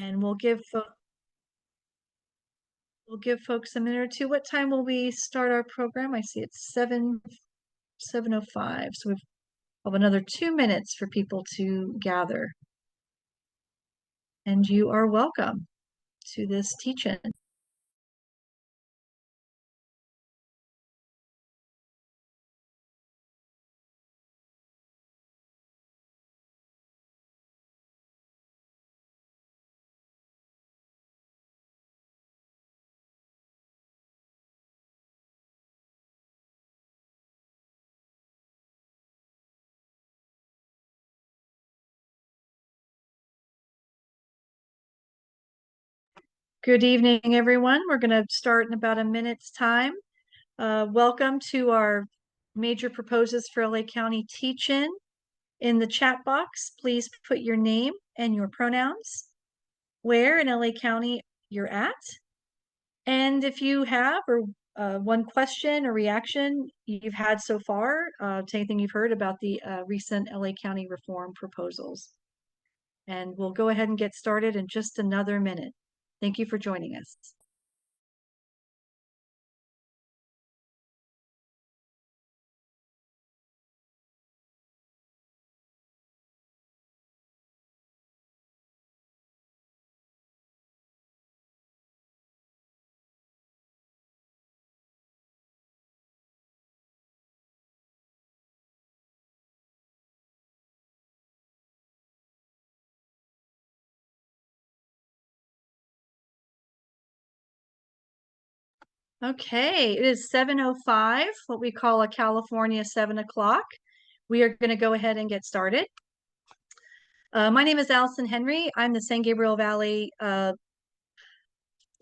and we'll give folks a minute or two. What time will we start our program? I see it's 7:05, so we've have another 2 minutes for people to gather. And you are welcome to this teach-in. Good evening, everyone. We're going to start in about a minute's time. Welcome to our major proposals for LA County teach-in. In the chat box, please put your name and your pronouns, where in LA County you're at, and if you have one question or reaction you've had so far to anything you've heard about the recent LA County reform proposals. And we'll go ahead and get started in just another minute. Thank you for joining us. Okay, it is 7:05, what we call a California 7 o'clock. We are going to go ahead and get started. My name is Allison Henry. I'm the San Gabriel Valley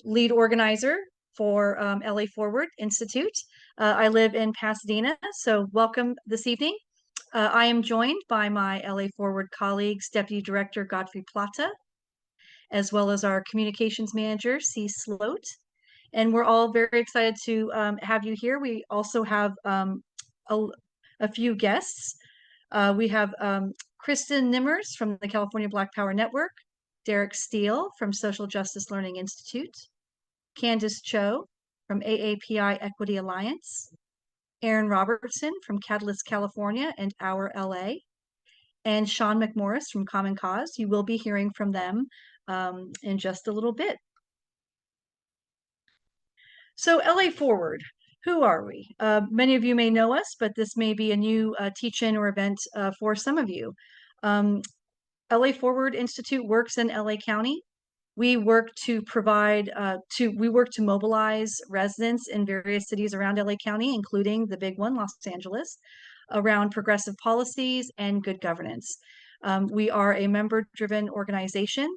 lead organizer for LA Forward Institute. I live in Pasadena, so welcome this evening. I am joined by my LA Forward colleagues, Deputy Director Godfrey Plata, as well as our communications manager, C. Sloat. And we're all very excited to have you here. We also have a few guests. We have Kristen Nimmers from the California Black Power Network, Derek Steele from Social Justice Learning Institute, Candace Cho from AAPI Equity Alliance, Aaron Robertson from Catalyst California and Our LA, and Sean McMorris from Common Cause. You will be hearing from them in just a little bit. So LA Forward, who are we? Many of you may know us, but this may be a new teach-in or event for some of you. LA Forward Institute works in LA County. We work to provide, we work to mobilize residents in various cities around LA County, including the big one, Los Angeles, around progressive policies and good governance. We are a member-driven organization,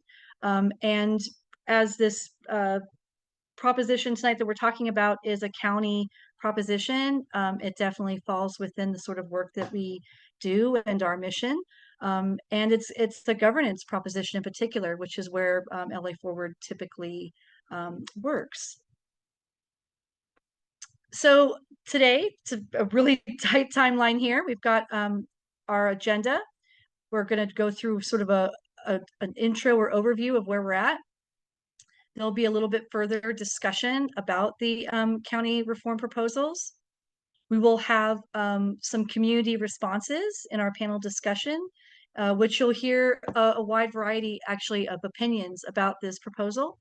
and as this proposition tonight that we're talking about is a county proposition, it definitely falls within the sort of work that we do and our mission. And it's the governance proposition in particular, which is where LA Forward typically works. So today, it's a really tight timeline here. We've got our agenda. We're going to go through sort of an intro or overview of where we're at. There'll be a little bit further discussion about the county reform proposals. We will have some community responses in our panel discussion, which you'll hear a wide variety actually of opinions about this proposal.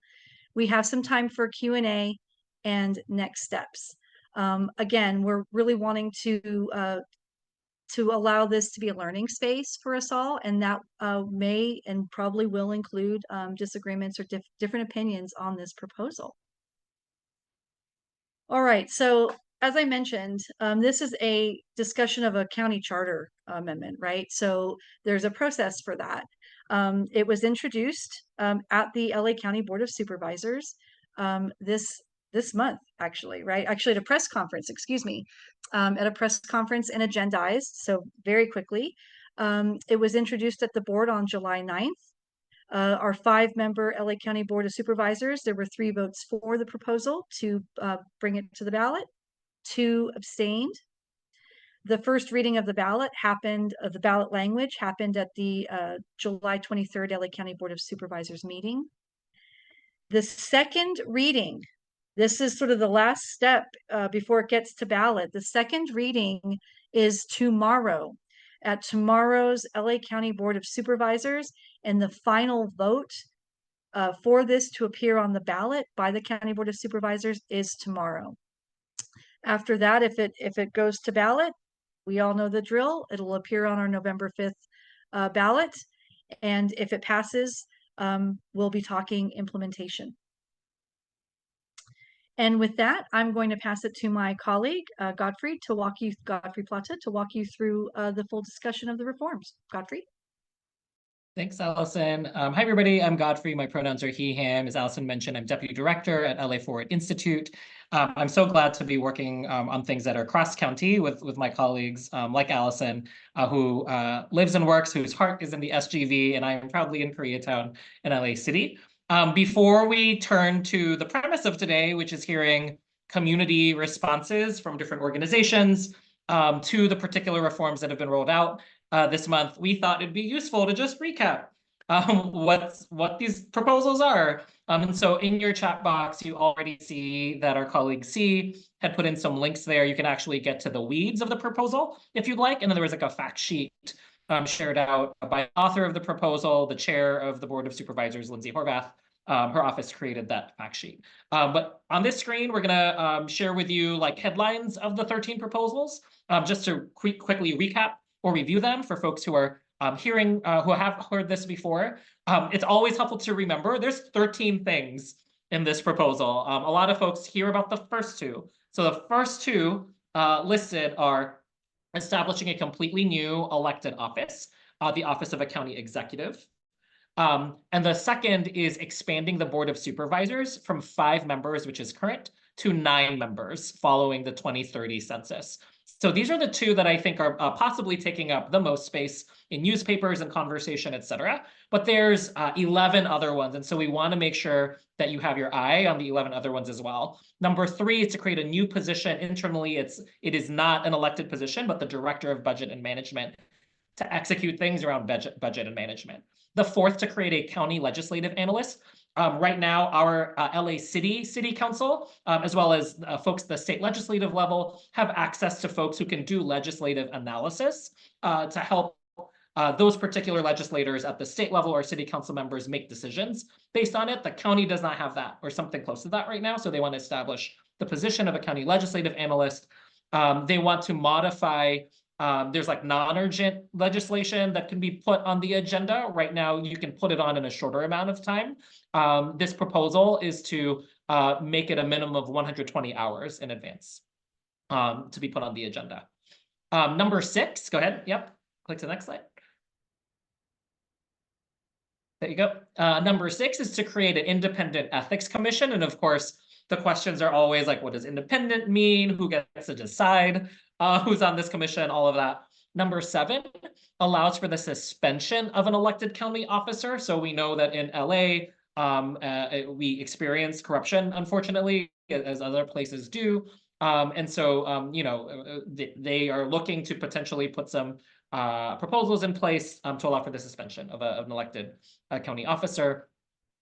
We have some time for Q&A and next steps. Again, we're really wanting to allow this to be a learning space for us all, and that may and probably will include disagreements or different opinions on this proposal. All right, so as I mentioned, this is a discussion of a county charter amendment, right? So there's a process for that. It was introduced at the LA County Board of Supervisors this month, actually, right? Actually, at a press conference, excuse me, at a press conference and agendized, so very quickly. It was introduced at the board on July 9th. Our 5-member LA County Board of Supervisors, there were 3 votes for the proposal to bring it to the ballot, 2 abstained. The first reading of the ballot the ballot language happened at the July 23rd LA County Board of Supervisors meeting. The second reading, this is sort of the last step before it gets to ballot. The second reading is tomorrow at tomorrow's LA County Board of Supervisors, and the final vote for this to appear on the ballot by the County Board of Supervisors is tomorrow. After that, if it goes to ballot, we all know the drill. It'll appear on our November 5th ballot. And if it passes, we'll be talking implementation. And with that, I'm going to pass it to my colleague, Godfrey Plata, to walk you through the full discussion of the reforms. Godfrey? Thanks, Allison. Hi, everybody. I'm Godfrey. My pronouns are he, him. As Allison mentioned, I'm Deputy Director at LA Forward Institute. I'm so glad to be working on things that are cross-county with my colleagues like Allison, who lives and works, whose heart is in the SGV, and I am proudly in Koreatown in LA City. Before we turn to the premise of today, which is hearing community responses from different organizations to the particular reforms that have been rolled out, this month, we thought it'd be useful to just recap what these proposals are. And so in your chat box, you already see that our colleague C had put in some links there. You can actually get to the weeds of the proposal if you'd like. And then there was like a fact sheet shared out by the author of the proposal, the chair of the Board of Supervisors, Lindsay Horvath. Her office created that fact sheet. But on this screen, we're gonna share with you like headlines of the 13 proposals, just to quickly recap or review them for folks who are who have heard this before. It's always helpful to remember there's 13 things in this proposal. A lot of folks hear about the first two. So the first two listed are establishing a completely new elected office, the Office of a County Executive. And the second is expanding the Board of Supervisors from 5 members, which is current, to 9 members following the 2030 census. So these are the two that I think are possibly taking up the most space in newspapers and conversation, et cetera. But there's 11 other ones. And so we want to make sure that you have your eye on the 11 other ones as well. Number 3 is to create a new position internally. It is not an elected position, but the Director of Budget and Management to execute things around budget and management. The 4th, to create a county legislative analyst. Right now, our LA City Council, as well as folks at the state legislative level, have access to folks who can do legislative analysis to help those particular legislators at the state level or city council members make decisions based on it. The county does not have that or something close to that right now. So they want to establish the position of a county legislative analyst. They want to modify there's like non-urgent legislation that can be put on the agenda. Right now, you can put it on in a shorter amount of time. This proposal is to make it a minimum of 120 hours in advance to be put on the agenda. Number 6, go ahead. Yep, click to the next slide. There you go. Number 6 is to create an independent ethics commission. And of course, the questions are always like, what does independent mean? Who gets to decide who's on this commission? All of that. Number 7 allows for the suspension of an elected county officer. So we know that in LA, we experience corruption, unfortunately, as other places do. And so, you know, they are looking to potentially put some proposals in place to allow for the suspension of an elected county officer.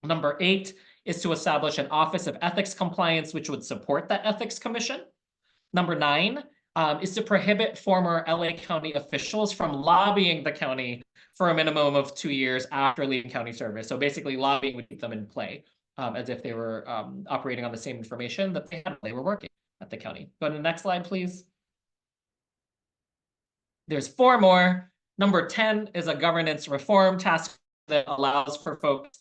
Number 8 is to establish an Office of Ethics Compliance, which would support that ethics commission. Number 9 is to prohibit former LA County officials from lobbying the county for a minimum of 2 years after leaving county service. So basically, lobbying would keep them in play as if they were operating on the same information that they had when they were working at the county. Go to the next slide, please. There's 4 more. Number 10 is a governance reform task that allows for folks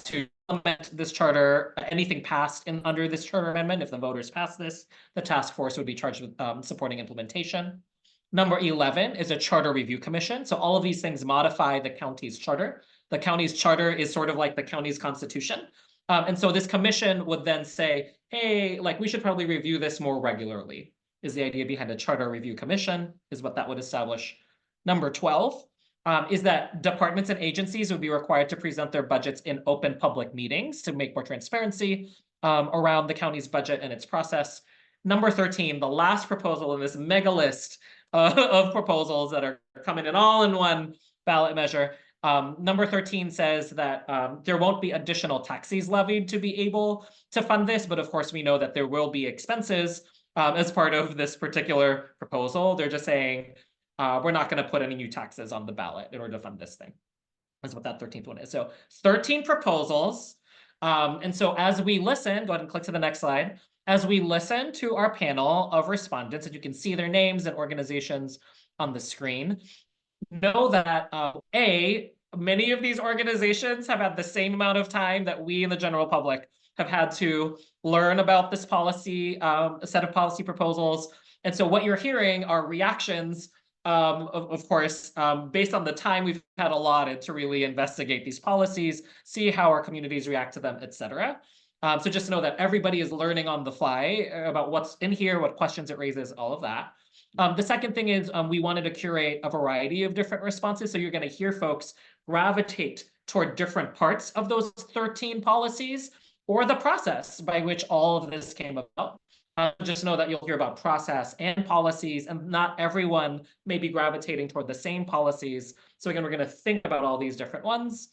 to implement this charter. Anything passed under this charter amendment, if the voters pass this, the task force would be charged with supporting implementation. Number 11 is a charter review commission. So all of these things modify the county's charter. The county's charter is sort of like the county's constitution. And so this commission would then say, hey, like we should probably review this more regularly, is the idea behind a charter review commission, is what that would establish. Number 12 is that departments and agencies would be required to present their budgets in open public meetings to make more transparency around the county's budget and its process. Number 13, the last proposal in this mega list of proposals that are coming in all in one ballot measure, Number 13 says that there won't be additional taxes levied to be able to fund this, but of course we know that there will be expenses as part of this particular proposal. They're just saying we're not going to put any new taxes on the ballot in order to fund this thing. That's what that 13th one is. So 13 proposals. And so as we listen, go ahead and click to the next slide. As we listen to our panel of respondents, and you can see their names and organizations on the screen, know that many of these organizations have had the same amount of time that we in the general public have had to learn about this policy, a set of policy proposals. And so what you're hearing are reactions, of course, based on the time we've had allotted to really investigate these policies, see how our communities react to them, et cetera. So just know that everybody is learning on the fly about what's in here, what questions it raises, all of that. The second thing is we wanted to curate a variety of different responses. So you're going to hear folks gravitate toward different parts of those 13 policies or the process by which all of this came about. Just know that you'll hear about process and policies, and not everyone may be gravitating toward the same policies. So again, we're going to think about all these different ones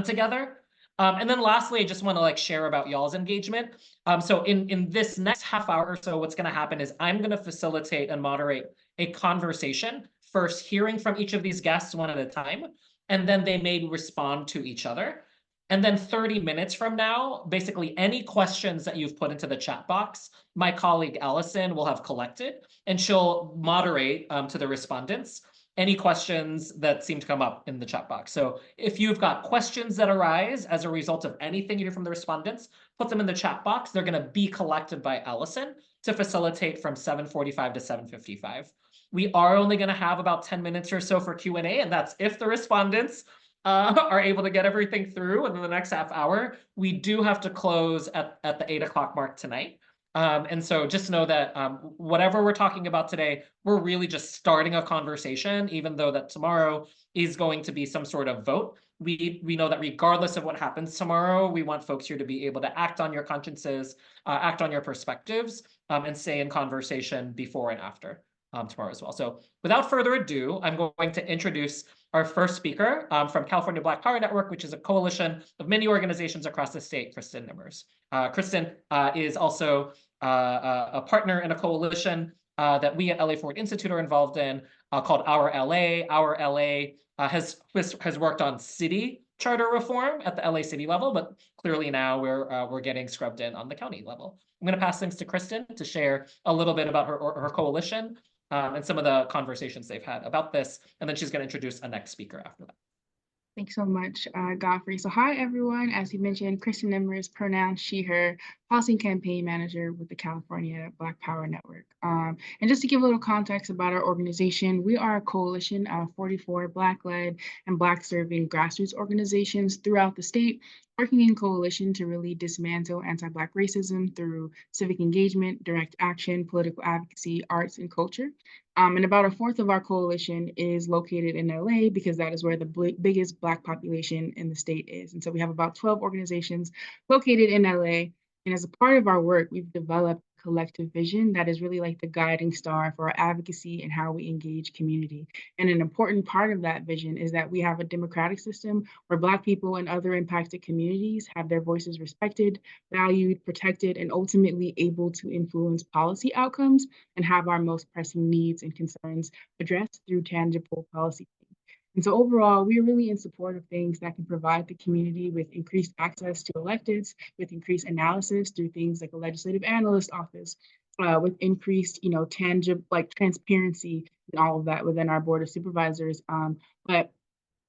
together. And then lastly, I just want to share about y'all's engagement. So in this next half hour or so, what's going to happen is I'm going to facilitate and moderate a conversation, first hearing from each of these guests one at a time, and then they may respond to each other. And then 30 minutes from now, basically any questions that you've put into the chat box, my colleague Allison will have collected, and she'll moderate to the respondents any questions that seem to come up in the chat box. So if you've got questions that arise as a result of anything you hear from the respondents, put them in the chat box. They're going to be collected by Allison to facilitate from 7:45 to 7:55. We are only going to have about 10 minutes or so for Q&A, and that's if the respondents are able to get everything through within the next half hour. We do have to close at the 8 o'clock mark tonight. And so just know that whatever we're talking about today, we're really just starting a conversation, even though that tomorrow is going to be some sort of vote. We know that regardless of what happens tomorrow, we want folks here to be able to act on your consciences, act on your perspectives, and stay in conversation before and after tomorrow as well. So without further ado, I'm going to introduce our first speaker from California Black Power Network, which is a coalition of many organizations across the state, Kristen Nimmers. Kristen is also a partner in a coalition that we at LA Forward Institute are involved in called Our LA. Our LA has worked on city charter reform at the LA city level, but clearly now we're getting scrubbed in on the county level. I'm going to pass things to Kristen to share a little bit about her coalition and some of the conversations they've had about this, and then she's going to introduce a next speaker after that. Thanks so much, Godfrey. So hi, everyone. As you mentioned, Kristen Nimmers, pronouns she, her, policy and campaign manager with the California Black Power Network. And just to give a little context about our organization, we are a coalition of 44 Black-led and Black-serving grassroots organizations throughout the state, working in coalition to really dismantle anti-Black racism through civic engagement, direct action, political advocacy, arts, and culture. And about a fourth of our coalition is located in LA because that is where the biggest Black population in the state is. And so we have about 12 organizations located in LA. And as a part of our work, we've developed a collective vision that is really like the guiding star for our advocacy and how we engage community. And an important part of that vision is that we have a democratic system where Black people and other impacted communities have their voices respected, valued, protected, and ultimately able to influence policy outcomes and have our most pressing needs and concerns addressed through tangible policy. And so overall, we are really in support of things that can provide the community with increased access to electeds, with increased analysis through things like a legislative analyst office, with increased, tangible, transparency and all of that within our board of supervisors. But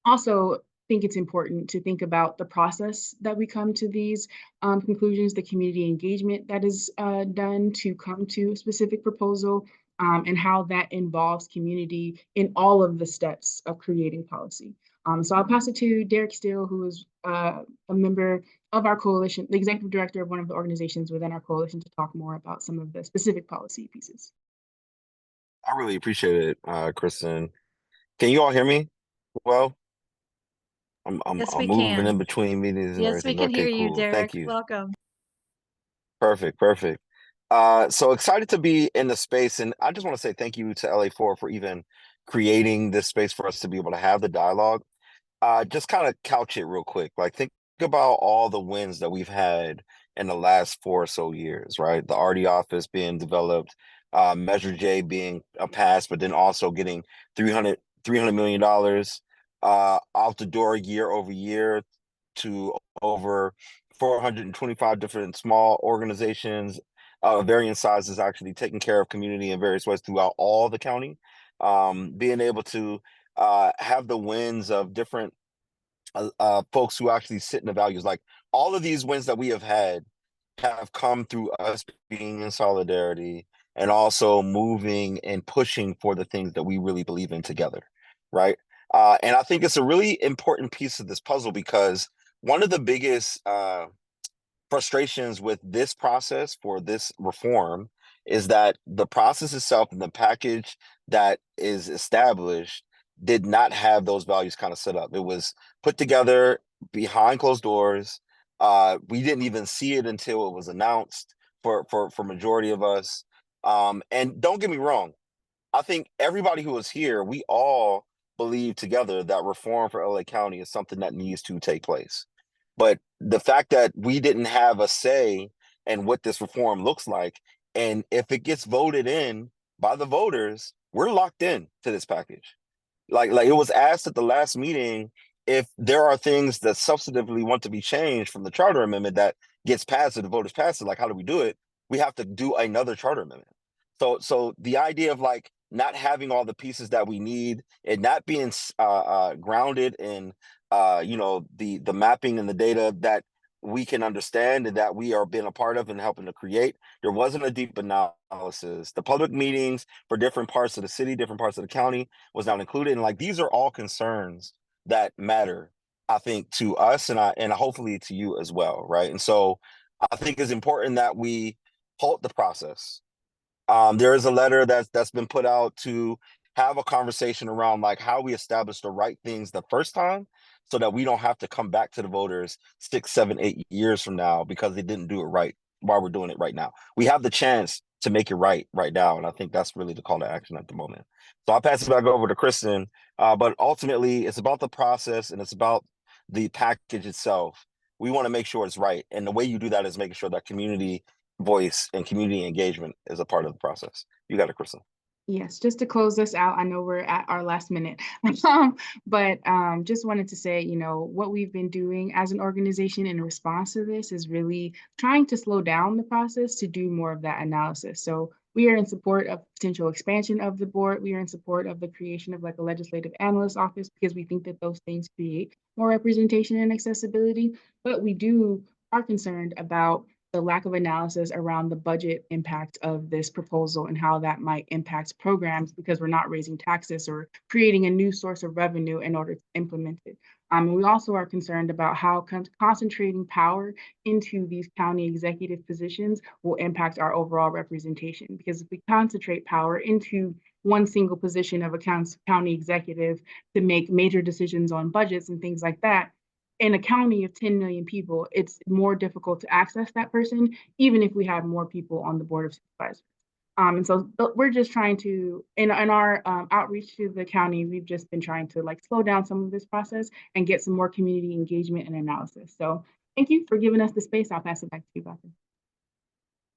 also think it's important to think about the process that we come to these conclusions, the community engagement that is done to come to a specific proposal, and how that involves community in all of the steps of creating policy. So I'll pass it to Derek Steele, who is a member of our coalition, the executive director of one of the organizations within our coalition, to talk more about some of the specific policy pieces. I really appreciate it, Kristen. Can you all hear me well? Yes, I'm we moving can. in between meetings and Yes, we everything. can hear Okay, you, cool. Derek. Thank you. Welcome. Perfect. So excited to be in the space, and I just want to say thank you to LA4 for even creating this space for us to be able to have the dialogue. just kind of couch it real quick. Like think about all the wins that we've had in the last 4 or so years, right? The RD office being developed, Measure J being a pass, but then also getting 300 million dollars out the door year over year to over 425 different small organizations, varying sizes, actually taking care of community in various ways throughout all the county. Being able to have the wins of different folks who actually sit in the values. Like all of these wins that we have come through us being in solidarity and also moving and pushing for the things that we really believe in together, right? And I think it's a really important piece of this puzzle because one of the biggest frustrations with this process for this reform is that the process itself and the package that is established did not have those values kind of set up. It was put together behind closed doors. We didn't even see it until it was announced for majority of us. And don't get me wrong, I think everybody who is here, we all believe together that reform for LA County is something that needs to take place. But the fact that we didn't have a say in what this reform looks like, and if it gets voted in by the voters, we're locked in to this package. Like it was asked at the last meeting if there are things that substantively want to be changed from the charter amendment that gets passed or the voters pass it, like how do we do it? We have to do another charter amendment. So the idea of like not having all the pieces that we need and not being grounded in the mapping and the data that we can understand and that we are being a part of and helping to create. There wasn't a deep analysis. The public meetings for different parts of the city, different parts of the county was not included. And like these are all concerns that matter, I think, to us and hopefully to you as well, right? And so I think it's important that we halt the process. There is a letter that's been put out to have a conversation around like how we establish the right things the first time so that we don't have to come back to the voters 6, 7, 8 years from now because they didn't do it right while we're doing it right now. We have the chance to make it right now. And I think that's really the call to action at the moment. So I'll pass it back over to Kristen. But ultimately, it's about the process and it's about the package itself. We want to make sure it's right. And the way you do that is making sure that community voice and community engagement is a part of the process. You got it, Kristen. Yes, just to close this out, I know we're at our last minute, but just wanted to say, what we've been doing as an organization in response to this is really trying to slow down the process to do more of that analysis. So we are in support of potential expansion of the board. We are in support of the creation of like a legislative analyst office because we think that those things create more representation and accessibility. But we are concerned about the lack of analysis around the budget impact of this proposal and how that might impact programs because we're not raising taxes or creating a new source of revenue in order to implement it. And we also are concerned about how concentrating power into these county executive positions will impact our overall representation. Because if we concentrate power into one single position of a county executive to make major decisions on budgets and things like that, in a county of 10 million people, it's more difficult to access that person, even if we have more people on the board of supervisors. And so we're just trying to, in our outreach to the county, we've just been trying to like slow down some of this process and get some more community engagement and analysis. So thank you for giving us the space. I'll pass it back to you, Gautam.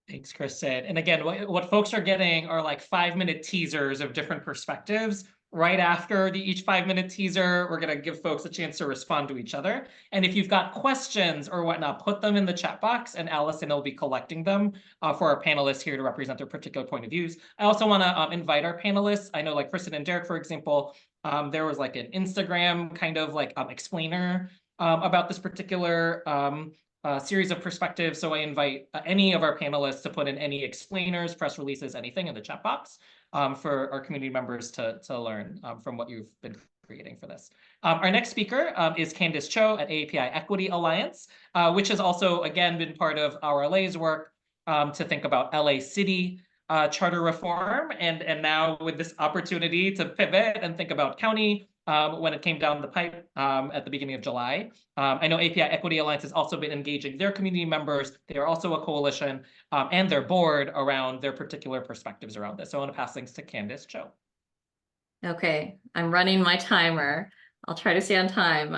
Thanks, Kristen. And again, what folks are getting are like 5-minute teasers of different perspectives. Right after each 5-minute teaser, we're going to give folks a chance to respond to each other. And if you've got questions or whatnot, put them in the chat box and Allison will be collecting them for our panelists here to represent their particular point of views. I also want to invite our panelists. I know like Kristen and Derek, for example, there was like an Instagram kind of like explainer about this particular series of perspectives. So I invite any of our panelists to put in any explainers, press releases, anything in the chat box for our community members to learn from what you've been creating for this. Our next speaker is Candace Cho at AAPI Equity Alliance, which has also, again, been part of our LA's work to think about LA City charter reform. And now with this opportunity to pivot and think about county when it came down the pipe at the beginning of July. I know AAPI Equity Alliance has also been engaging their community members. They are also a coalition and their board around their particular perspectives around this. So I want to pass things to Candace Cho. Okay, I'm running my timer. I'll try to stay on time.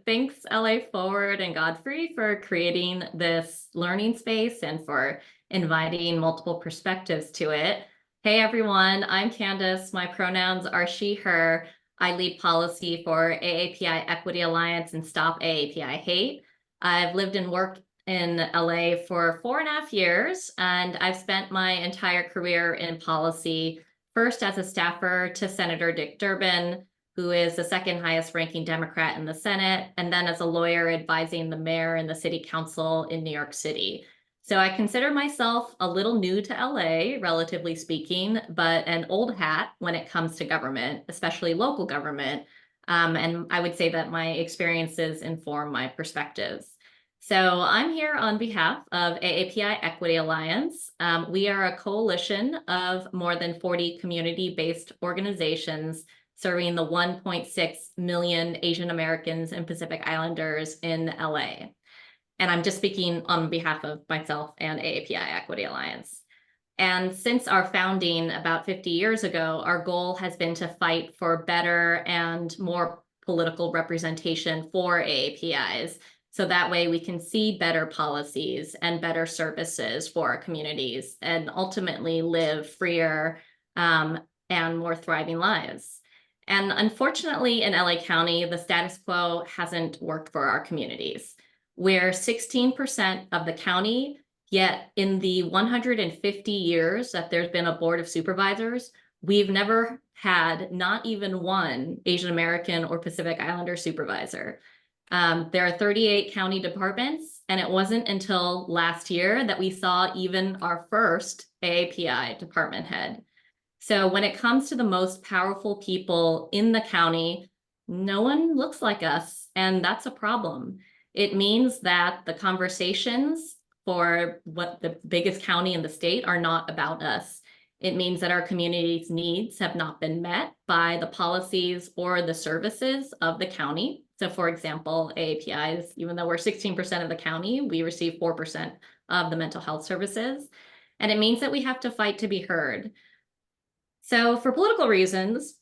Thanks LA Forward and Godfrey for creating this learning space and for inviting multiple perspectives to it. Hey everyone, I'm Candace. My pronouns are she, her. I lead policy for AAPI Equity Alliance and Stop AAPI Hate. I've lived and worked in LA for 4.5 years, and I've spent my entire career in policy, first as a staffer to Senator Dick Durbin, who is the second highest ranking Democrat in the Senate, and then as a lawyer advising the mayor and the city council in New York City. So I consider myself a little new to LA, relatively speaking, but an old hat when it comes to government, especially local government. And I would say that my experiences inform my perspectives. So I'm here on behalf of AAPI Equity Alliance. We are a coalition of more than 40 community-based organizations serving the 1.6 million Asian Americans and Pacific Islanders in LA. And I'm just speaking on behalf of myself and AAPI Equity Alliance. And since our founding about 50 years ago, our goal has been to fight for better and more political representation for AAPIs. So that way we can see better policies and better services for our communities and ultimately live freer and more thriving lives. And unfortunately in LA County, the status quo hasn't worked for our communities. We're 16% of the county, yet in the 150 years that there's been a Board of Supervisors, we've never had not even one Asian American or Pacific Islander supervisor. There are 38 county departments, and it wasn't until last year that we saw even our first AAPI department head. So when it comes to the most powerful people in the county, no one looks like us, and that's a problem. It means that the conversations for what the biggest county in the state are not about us. It means that our community's needs have not been met by the policies or the services of the county. So for example, AAPIs, even though we're 16% of the county, we receive 4% of the mental health services. And it means that we have to fight to be heard. So for political reasons,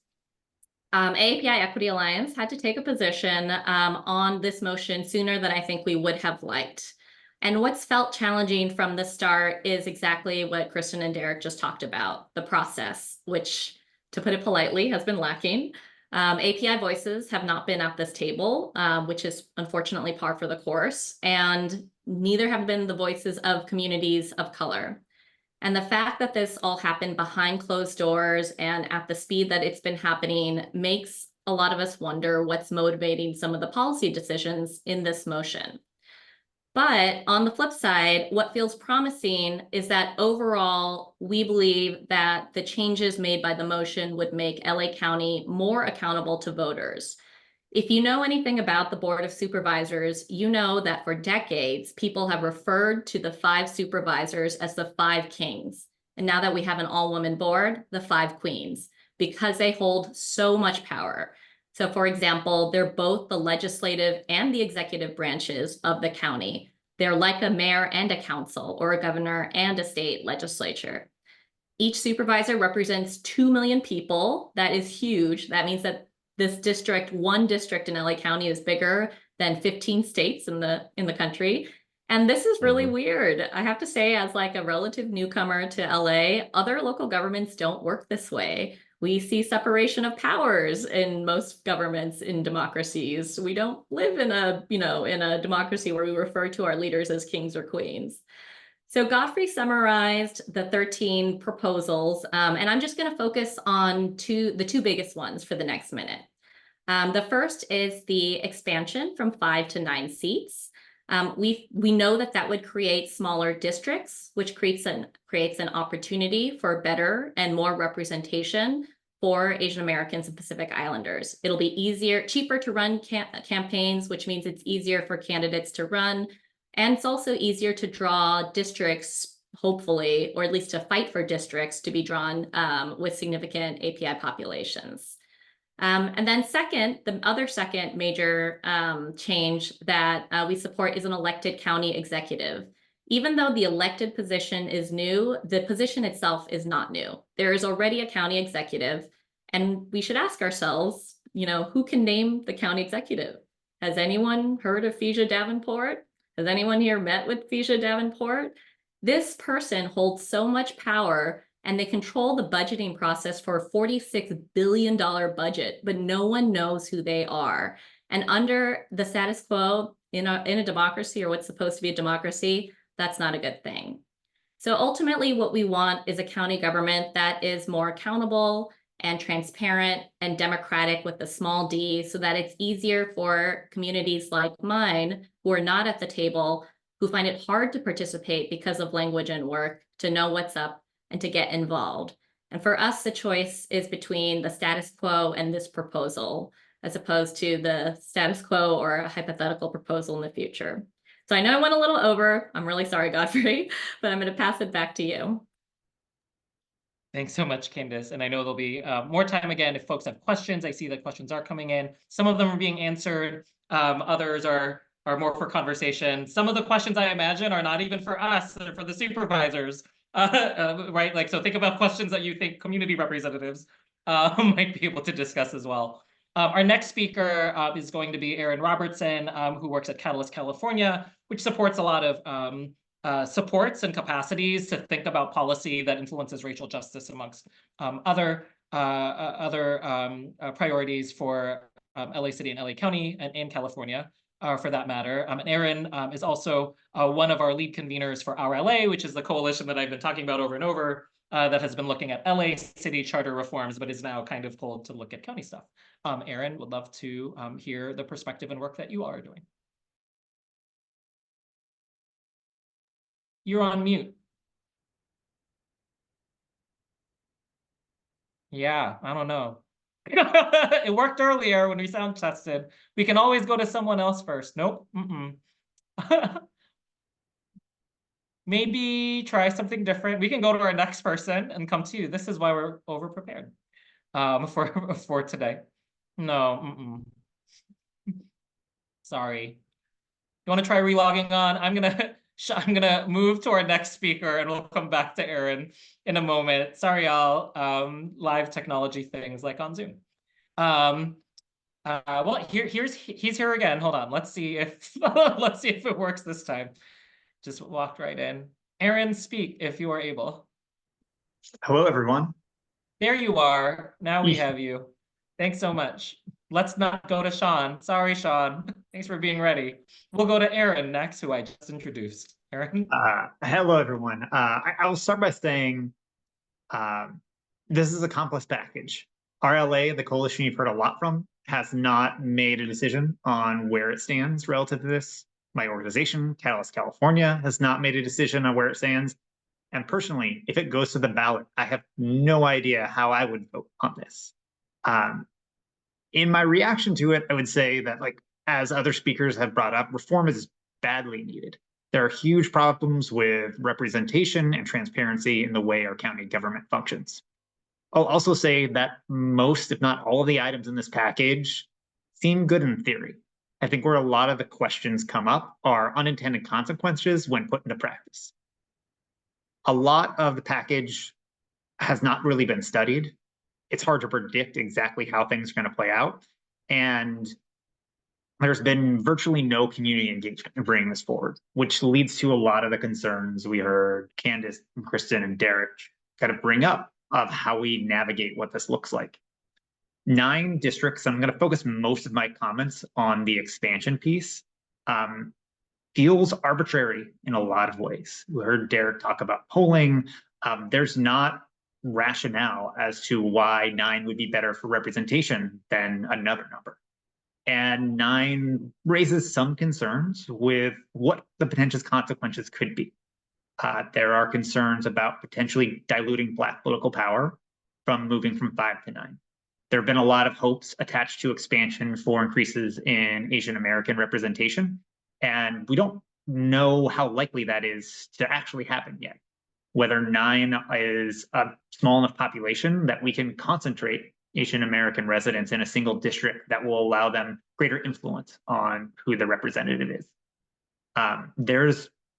AAPI Equity Alliance had to take a position on this motion sooner than I think we would have liked. And what's felt challenging from the start is exactly what Kristen and Derek just talked about, the process, which, to put it politely, has been lacking. API voices have not been at this table, which is unfortunately par for the course, and neither have been the voices of communities of color. And the fact that this all happened behind closed doors and at the speed that it's been happening makes a lot of us wonder what's motivating some of the policy decisions in this motion. But on the flip side, what feels promising is that overall, we believe that the changes made by the motion would make LA County more accountable to voters. If you know anything about the Board of Supervisors, you know that for decades, people have referred to the 5 supervisors as the 5 kings. And now that we have an all-woman board, the 5 queens, because they hold so much power. So for example, they're both the legislative and the executive branches of the county. They're like a mayor and a council, or a governor and a state legislature. Each supervisor represents 2 million people. That is huge. That means that this district, one district in LA County, is bigger than 15 states in the country. And this is really weird. I have to say, as like a relative newcomer to LA, other local governments don't work this way. We see separation of powers in most governments in democracies. We don't live in a, in a democracy where we refer to our leaders as kings or queens. So Godfrey summarized the 13 proposals, and I'm just going to focus on the two biggest ones for the next minute. The first is the expansion from 5 to 9 seats. We know that would create smaller districts, which creates an opportunity for better and more representation for Asian Americans and Pacific Islanders. It'll be cheaper to run campaigns, which means it's easier for candidates to run. And it's also easier to draw districts, hopefully, or at least to fight for districts to be drawn with significant API populations. And then the other second major change that we support is an elected county executive. Even though the elected position is new, the position itself is not new. There is already a county executive, and we should ask ourselves, who can name the county executive? Has anyone heard of Phasia Davenport? Has anyone here met with Phasia Davenport? This person holds so much power, and they control the budgeting process for a $46 billion budget, but no one knows who they are. And under the status quo in a democracy, or what's supposed to be a democracy, that's not a good thing. So ultimately, what we want is a county government that is more accountable and transparent and democratic with a small d, so that it's easier for communities like mine who are not at the table, who find it hard to participate because of language and work, to know what's up and to get involved. And for us, the choice is between the status quo and this proposal, as opposed to the status quo or a hypothetical proposal in the future. So I know I went a little over. I'm really sorry, Godfrey, but I'm going to pass it back to you. Thanks so much, Candace. And I know there'll be more time again if folks have questions. I see that questions are coming in. Some of them are being answered. Others are more for conversation. Some of the questions, I imagine, are not even for us, they're for the supervisors, right? Like, so think about questions that you think community representatives might be able to discuss as well. Our next speaker is going to be Erin Robertson, who works at Catalyst California, which supports a lot of supports and capacities to think about policy that influences racial justice amongst other priorities for LA City and LA County and in California, for that matter. And Erin is also one of our lead conveners for Our LA, which is the coalition that I've been talking about over and over, that has been looking at LA City charter reforms, but is now kind of pulled to look at county stuff. Erin, would love to hear the perspective and work that you are doing. You're on mute. Yeah, I don't know. It worked earlier when we sound tested. We can always go to someone else first. Nope. Maybe try something different. We can go to our next person and come to you. This is why we're over prepared for today. No. Sorry. You want to try relogging on? I'm gonna move to our next speaker, and we'll come back to Erin in a moment. Sorry, y'all. Live technology things like on Zoom. Well, he's here again. Hold on. Let's see if let's see if it works this time. Just walked right in. Erin, speak if you are able. Hello, everyone. There you are. Now we have you. Thanks so much. Let's not go to Sean. Sorry, Sean. Thanks for being ready. We'll go to Erin next, who I just introduced. Erin? Hello, everyone. I will start by saying this is a complex package. RLA, the coalition you've heard a lot from, has not made a decision on where it stands relative to this. My organization, Catalyst California, has not made a decision on where it stands. And personally, if it goes to the ballot, I have no idea how I would vote on this. In my reaction to it, I would say that, like, as other speakers have brought up, reform is badly needed. There are huge problems with representation and transparency in the way our county government functions. I'll also say that most, if not all, of the items in this package seem good in theory. I think where a lot of the questions come up are unintended consequences when put into practice. A lot of the package has not really been studied. It's hard to predict exactly how things are going to play out. And there's been virtually no community engagement in bringing this forward, which leads to a lot of the concerns we heard Candace, and Kristen, and Derek kind of bring up of how we navigate what this looks like. 9 districts, I'm going to focus most of my comments on the expansion piece, feels arbitrary in a lot of ways. We heard Derek talk about polling. There's not rationale as to why 9 would be better for representation than another number. And 9 raises some concerns with what the potential consequences could be. There are concerns about potentially diluting Black political power from moving from 5 to 9. There have been a lot of hopes attached to expansion for increases in Asian American representation, and we don't know how likely that is to actually happen yet. Whether 9 is a small enough population that we can concentrate Asian American residents in a single district that will allow them greater influence on who the representative is.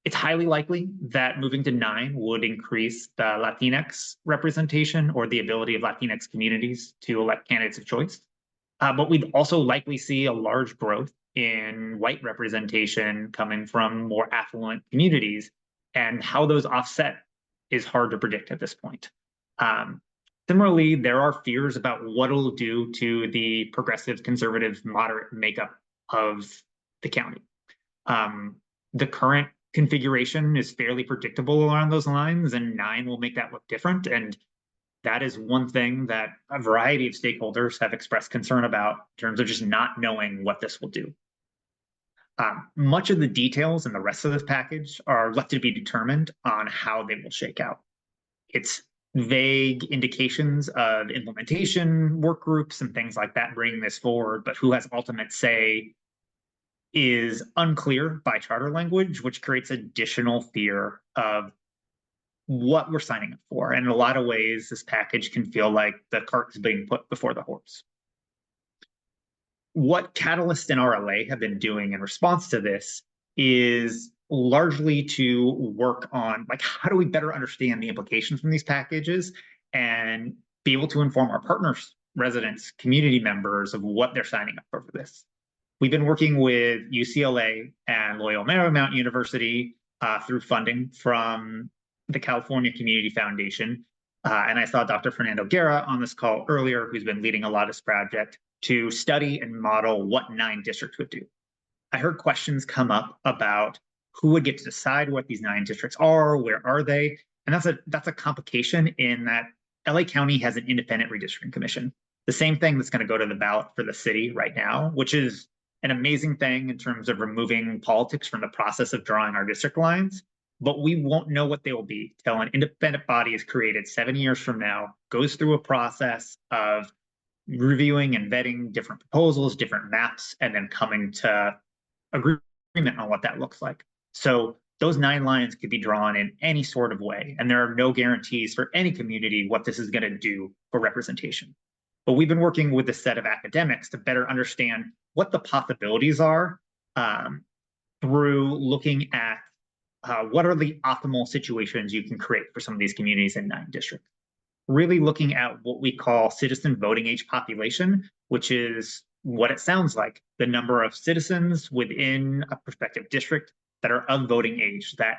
It's highly likely that moving to 9 would increase the Latinx representation or the ability of Latinx communities to elect candidates of choice. But we'd also likely see a large growth in white representation coming from more affluent communities, and how those offset is hard to predict at this point. Similarly, there are fears about what it'll do to the progressive, conservative, moderate makeup of the county. The current configuration is fairly predictable along those lines, and 9 will make that look different. And that is one thing that a variety of stakeholders have expressed concern about in terms of just not knowing what this will do. Much of the details in the rest of this package are left to be determined on how they will shake out. It's vague indications of implementation work groups and things like that bringing this forward, but who has ultimate say is unclear by charter language, which creates additional fear of what we're signing up for. And in a lot of ways, this package can feel like the cart is being put before the horse. What Catalyst and RLA have been doing in response to this is largely to work on, like, how do we better understand the implications from these packages and be able to inform our partners, residents, community members of what they're signing up for this. We've been working with UCLA and Loyola Marymount University through funding from the California Community Foundation. And I saw Dr. Fernando Guerra on this call earlier, who's been leading a lot of this project to study and model what 9 districts would do. I heard questions come up about who would get to decide what these 9 districts are, where are they? And that's a complication in that LA County has an independent redistricting commission. The same thing that's going to go to the ballot for the city right now, which is an amazing thing in terms of removing politics from the process of drawing our district lines. But we won't know what they will be till an independent body is created 7 years from now, goes through a process of reviewing and vetting different proposals, different maps, and then coming to agreement on what that looks like. So those 9 lines could be drawn in any sort of way, and there are no guarantees for any community what this is going to do for representation. But we've been working with a set of academics to better understand what the possibilities are through looking at what are the optimal situations you can create for some of these communities in 9 districts. Really looking at what we call citizen voting age population, which is what it sounds like, the number of citizens within a prospective district that are of voting age, that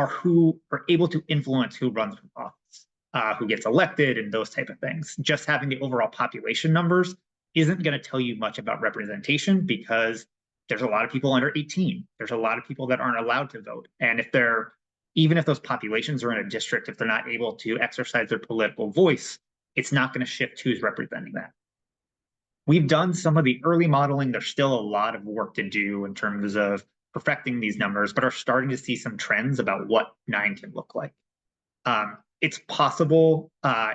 who are able to influence who runs for office, who gets elected, and those type of things. Just having the overall population numbers isn't going to tell you much about representation, because there's a lot of people under 18. There's a lot of people that aren't allowed to vote. And even if those populations are in a district, if they're not able to exercise their political voice, it's not going to shift who's representing that. We've done some of the early modeling. There's still a lot of work to do in terms of perfecting these numbers, but are starting to see some trends about what 9 can look like. It's possible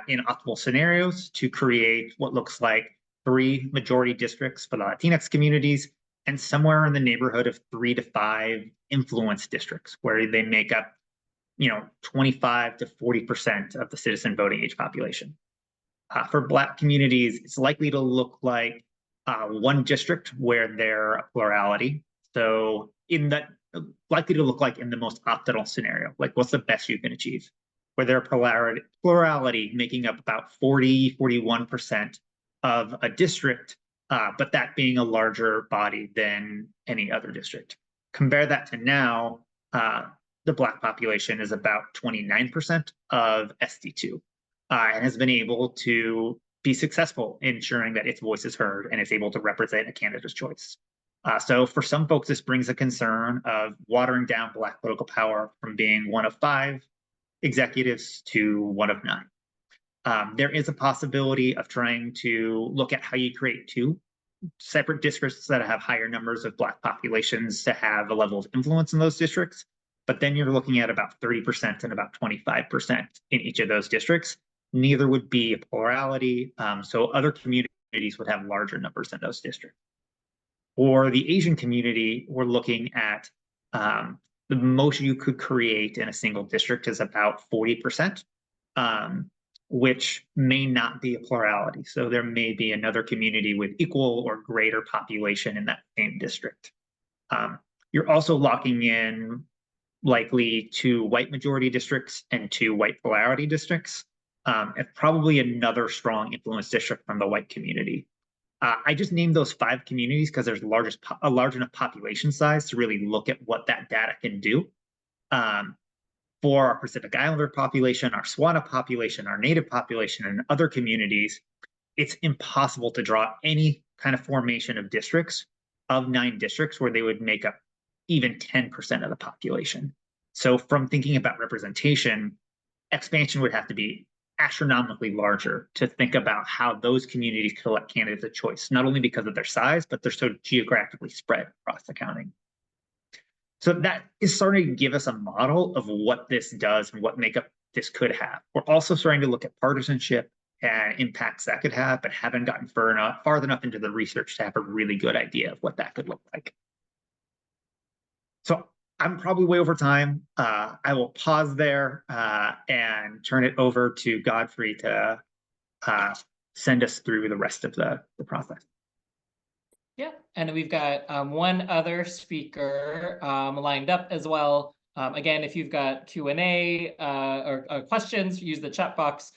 in optimal scenarios to create what looks like 3 majority districts for the Latinx communities, and somewhere in the neighborhood of 3 to 5 influence districts where they make up 25 to 40% of the citizen voting age population. For Black communities, it's likely to look like 1 district where they're a plurality. So likely to look like in the most optimal scenario, like what's the best you can achieve, where they're a plurality making up about 41% of a district, but that being a larger body than any other district. Compare that to now, the Black population is about 29% of SD2 and has been able to be successful in ensuring that its voice is heard and is able to represent a candidate's choice. So for some folks, this brings a concern of watering down Black political power from being 1 of 5 executives to 1 of 9. There is a possibility of trying to look at how you create 2 separate districts that have higher numbers of Black populations to have a level of influence in those districts. But then you're looking at about 30% and about 25% in each of those districts. Neither would be a plurality, so other communities would have larger numbers in those districts. For the Asian community, we're looking at the most you could create in a single district is about 40%, which may not be a plurality. So there may be another community with equal or greater population in that same district. You're also locking in likely 2 white majority districts and 2 white plurality districts, and probably another strong influence district from the white community. I just named those 5 communities because there's a large enough population size to really look at what that data can do. For our Pacific Islander population, our Swana population, our Native population, and other communities, it's impossible to draw any kind of formation of districts, of 9 districts, where they would make up even 10% of the population. So from thinking about representation, expansion would have to be astronomically larger to think about how those communities could elect candidates of choice, not only because of their size, but they're so geographically spread across the county. So that is starting to give us a model of what this does and what makeup this could have. We're also starting to look at partisanship and impacts that could have, but haven't gotten far enough into the research to have a really good idea of what that could look like. So I'm probably way over time. I will pause there and turn it over to Godfrey to send us through the rest of the process. Yeah, and we've got one other speaker lined up as well. Again, if you've got Q&A or questions, use the chat box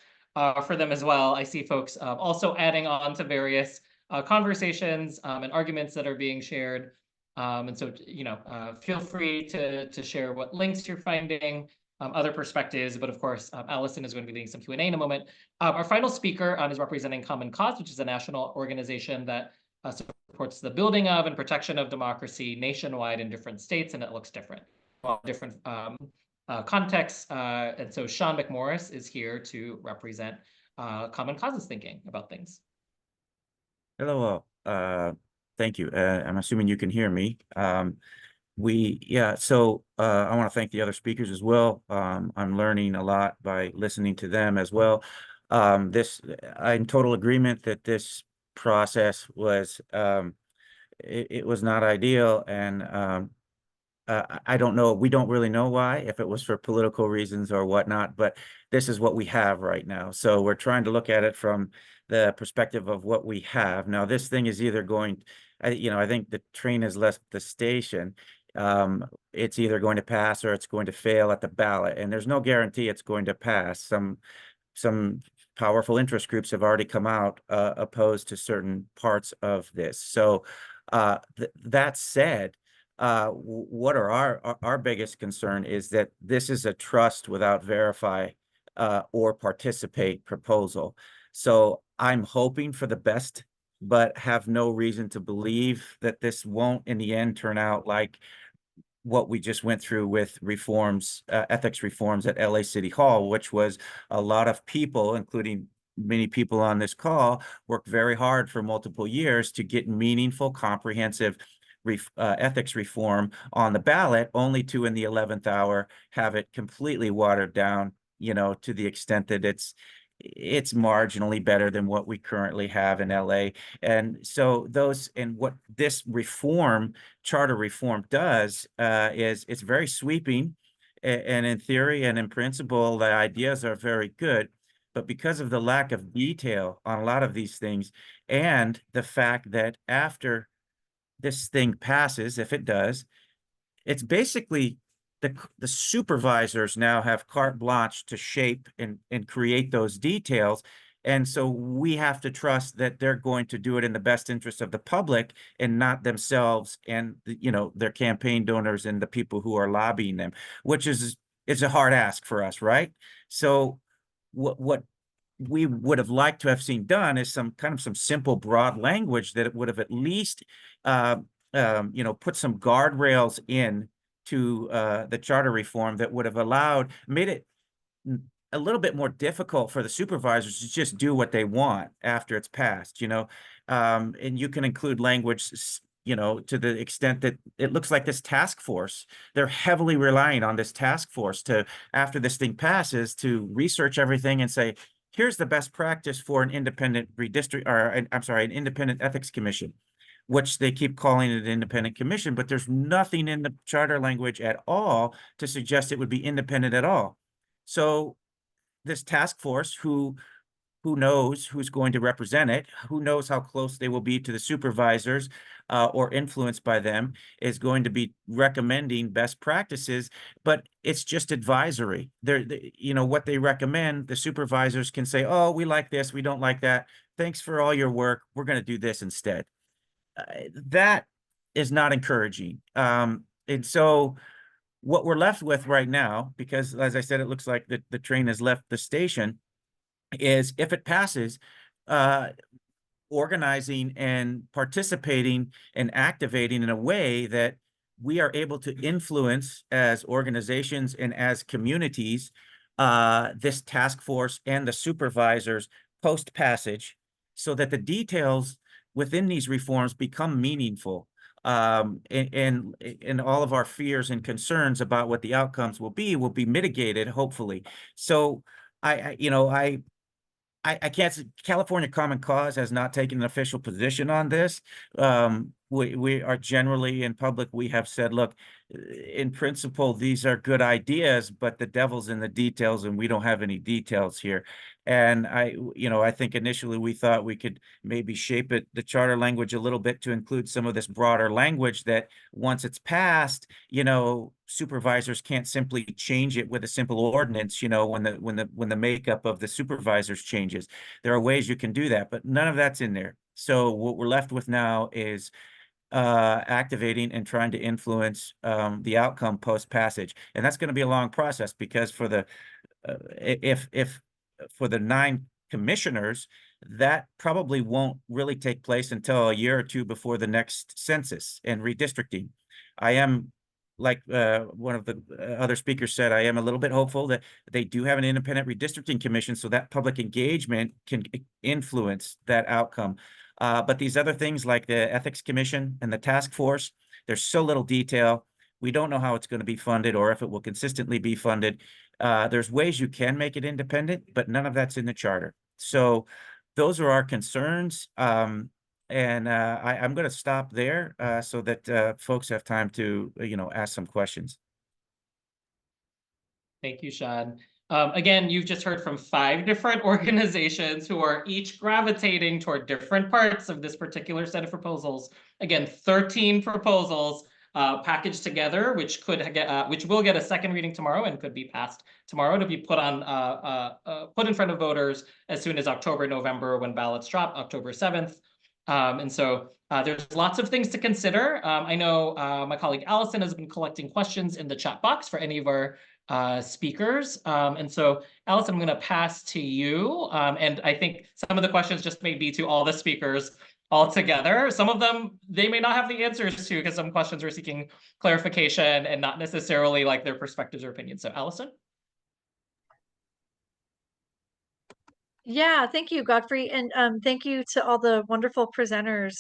for them as well. I see folks also adding on to various conversations and arguments that are being shared. And so, feel free to share what links you're finding, other perspectives, but of course, Allison is going to be leading some Q&A in a moment. Our final speaker is representing Common Cause, which is a national organization that supports the building of and protection of democracy nationwide in different states, and it looks different, different contexts. And so Sean McMorris is here to represent Common Cause's thinking about things. Hello, thank you. I'm assuming you can hear me. So I want to thank the other speakers as well. I'm learning a lot by listening to them as well. I'm in total agreement that this process was it was not ideal, and I don't know, we don't really know why, if it was for political reasons or whatnot, but this is what we have right now. So we're trying to look at it from the perspective of what we have. Now, this thing is either going, I think the train has left the station. It's either going to pass or it's going to fail at the ballot, and there's no guarantee it's going to pass. Some powerful interest groups have already come out opposed to certain parts of this. So that said, what are our biggest concern is that this is a trust without verify or participate proposal. So I'm hoping for the best, but have no reason to believe that this won't in the end turn out like what we just went through with reforms, ethics reforms at LA City Hall, which was a lot of people, including many people on this call, worked very hard for multiple years to get meaningful, comprehensive ethics reform on the ballot, only to in the 11th hour have it completely watered down, to the extent that it's marginally better than what we currently have in LA. And so what this charter reform does is it's very sweeping, and in theory and in principle, the ideas are very good. But because of the lack of detail on a lot of these things, and the fact that after this thing passes, if it does, it's basically the supervisors now have carte blanche to shape and create those details. And so we have to trust that they're going to do it in the best interest of the public and not themselves and, their campaign donors and the people who are lobbying them, which is a hard ask for us, right? So what we would have liked to have seen done is some simple, broad language that it would have at least, put some guardrails in to the charter reform that would have made it a little bit more difficult for the supervisors to just do what they want after it's passed, and you can include language, to the extent that it looks like this task force, they're heavily relying on this task force to, after this thing passes, to research everything and say, here's the best practice for an independent an independent ethics commission, which they keep calling it an independent commission, but there's nothing in the charter language at all to suggest it would be independent at all. So this task force, who who knows who's going to represent it? Who knows how close they will be to the supervisors or influenced by them, is going to be recommending best practices, but it's just advisory. You know, what they recommend, the supervisors can say, oh, we like this, we don't like that. Thanks for all your work. We're going to do this instead. That is not encouraging. And so what we're left with right now, because as I said, it looks like the train has left the station, is if it passes, organizing and participating and activating in a way that we are able to influence as organizations and as communities, this task force and the supervisors post passage, so that the details within these reforms become meaningful. And all of our fears and concerns about what the outcomes will be mitigated, hopefully. So I can't say California Common Cause has not taken an official position on this. We are generally in public, we have said, look, in principle, these are good ideas, but the devil's in the details, and we don't have any details here. And I think initially we thought we could maybe shape the charter language a little bit to include some of this broader language that once it's passed, supervisors can't simply change it with a simple ordinance, when the makeup of the supervisors changes. There are ways you can do that, but none of that's in there. So what we're left with now is activating and trying to influence the outcome post passage. And that's going to be a long process, because for the for the 9 commissioners, that probably won't really take place until a year or two before the next census and redistricting. I am, like one of the other speakers said, I am a little bit hopeful that they do have an independent redistricting commission, so that public engagement can influence that outcome. But these other things like the Ethics Commission and the task force, there's so little detail. We don't know how it's going to be funded or if it will consistently be funded. There's ways you can make it independent, but none of that's in the charter. So those are our concerns. I'm going to stop there so that folks have time to, ask some questions. Thank you, Sean. Again, you've just heard from 5 different organizations who are each gravitating toward different parts of this particular set of proposals. Again, 13 proposals packaged together, which will get a second reading tomorrow and could be passed tomorrow to be put in front of voters as soon as October, November, when ballots drop, October 7th. And so there's lots of things to consider. I know my colleague Allison has been collecting questions in the chat box for any of our speakers. And so, Allison, I'm going to pass to you. And I think some of the questions just may be to all the speakers all together. Some of them, they may not have the answers to, because some questions are seeking clarification and not necessarily like their perspectives or opinions. So, Allison? Yeah, thank you, Godfrey. And thank you to all the wonderful presenters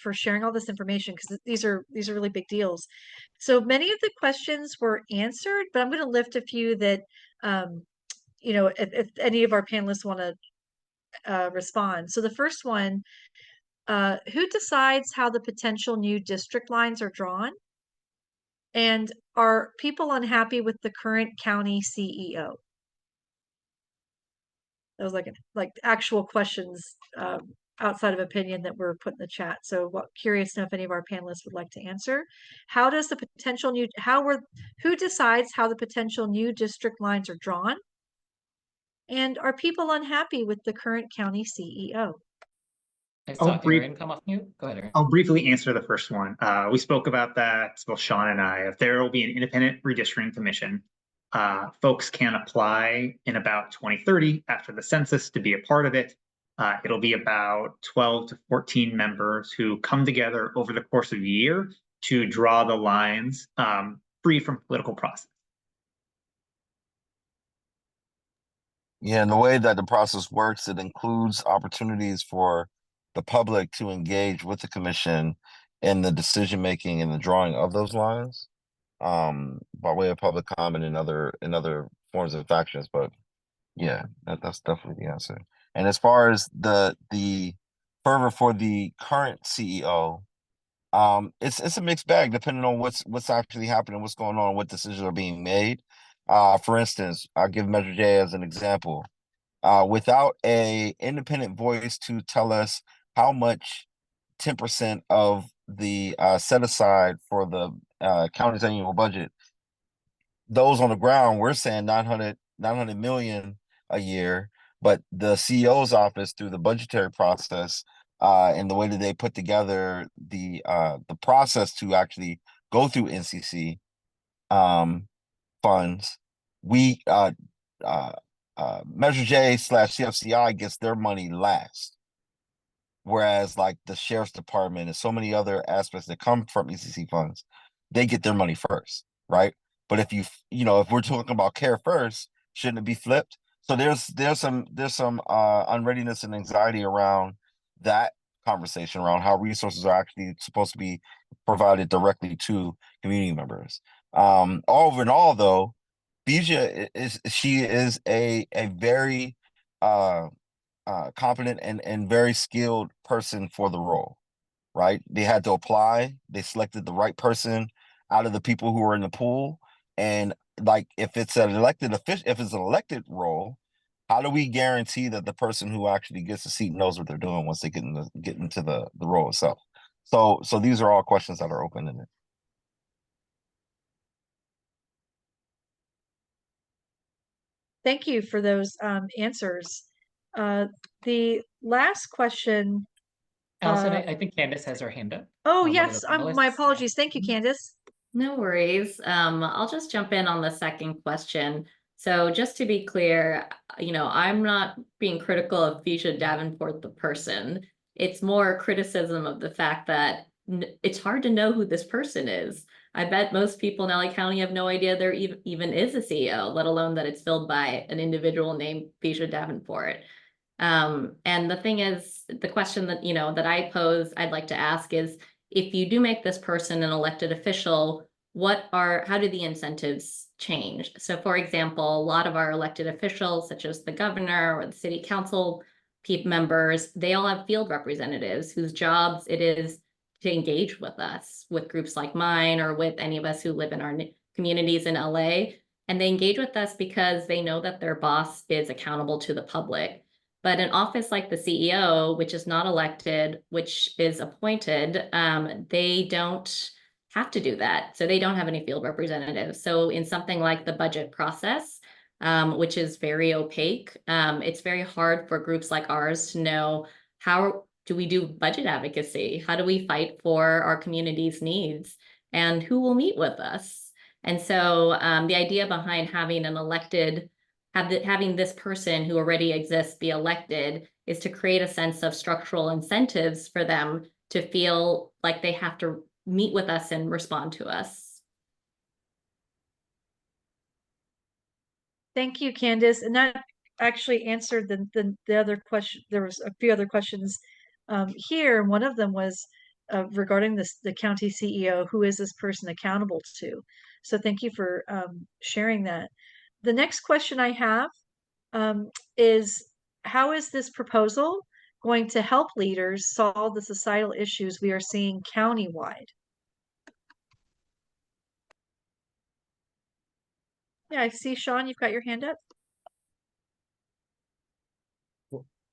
for sharing all this information, because these are really big deals. So many of the questions were answered, but I'm going to lift a few that, if any of our panelists want to respond. So the first one, who decides how the potential new district lines are drawn? And are people unhappy with the current county CEO? That was like actual questions outside of opinion that were put in the chat. So curious to know if any of our panelists would like to answer. How does the potential who decides how the potential new district lines are drawn? And are people unhappy with the current county CEO? I saw Aaron come off mute. Go ahead, Aaron. I'll briefly answer the first one. We spoke about that, both Sean and I. If there will be an independent redistricting commission, folks can apply in about 2030 after the census to be a part of it. It'll be about 12 to 14 members who come together over the course of a year to draw the lines free from political process. Yeah, and the way that the process works, it includes opportunities for the public to engage with the commission in the decision making and the drawing of those lines, by way of public comment and other forms of actions. But yeah, that's definitely the answer. And as far as the fervor for the current CEO, it's a mixed bag depending on what's actually happening, what's going on, what decisions are being made. For instance, I'll give Measure J as an example. without a independent voice to tell us how much 10% of the set aside for the county's annual budget, those on the ground, we're saying 900 million a year, but the CEO's office through the budgetary process and the way that they put together the process to actually go through NCC funds, we Measure J / CFCI gets their money last. Whereas like the sheriff's department and so many other aspects that come from ECC funds, they get their money first, right? But if if we're talking about care first, shouldn't it be flipped? So there's some unreadiness and anxiety around that conversation around how resources are actually supposed to be provided directly to community members. All in all, though, Bijah is a very competent and very skilled person for the role, right? They had to apply. They selected the right person out of the people who were in the pool. And like, if it's an elected official, if it's an elected role, how do we guarantee that the person who actually gets the seat knows what they're doing once they get into the role itself? So these are all questions that are open in it. Thank you for those answers. The last question. Allison, I think Candace has her hand up. Oh, one of yes, the my panelists. Yeah. apologies. Thank you, Candace. No worries. I'll just jump in on the second question. So just to be clear, I'm not being critical of Bijah Davenport, the person. It's more criticism of the fact that it's hard to know who this person is. I bet most people in LA County have no idea there even is a CEO, let alone that it's filled by an individual named Bijah Davenport. And the thing is, the question that, that I pose, I'd like to ask is, if you do make this person an elected official, how do the incentives change? So for example, a lot of our elected officials, such as the governor or the city council members, they all have field representatives whose jobs it is to engage with us, with groups like mine, or with any of us who live in our communities in LA. And they engage with us because they know that their boss is accountable to the public. But an office like the CEO, which is not elected, which is appointed, they don't have to do that. So they don't have any field representatives. So in something like the budget process, which is very opaque, it's very hard for groups like ours to know, how do we do budget advocacy? How do we fight for our community's needs? And who will meet with us? And so the idea behind having an elected, having this person who already exists be elected, is to create a sense of structural incentives for them to feel like they have to meet with us and respond to us. Thank you, Candace. And that actually answered the other question. There was a few other questions here. One of them was regarding the county CEO. Who is this person accountable to? So thank you for sharing that. The next question I have is, how is this proposal going to help leaders solve the societal issues we are seeing countywide? Yeah, I see, Sean, you've got your hand up.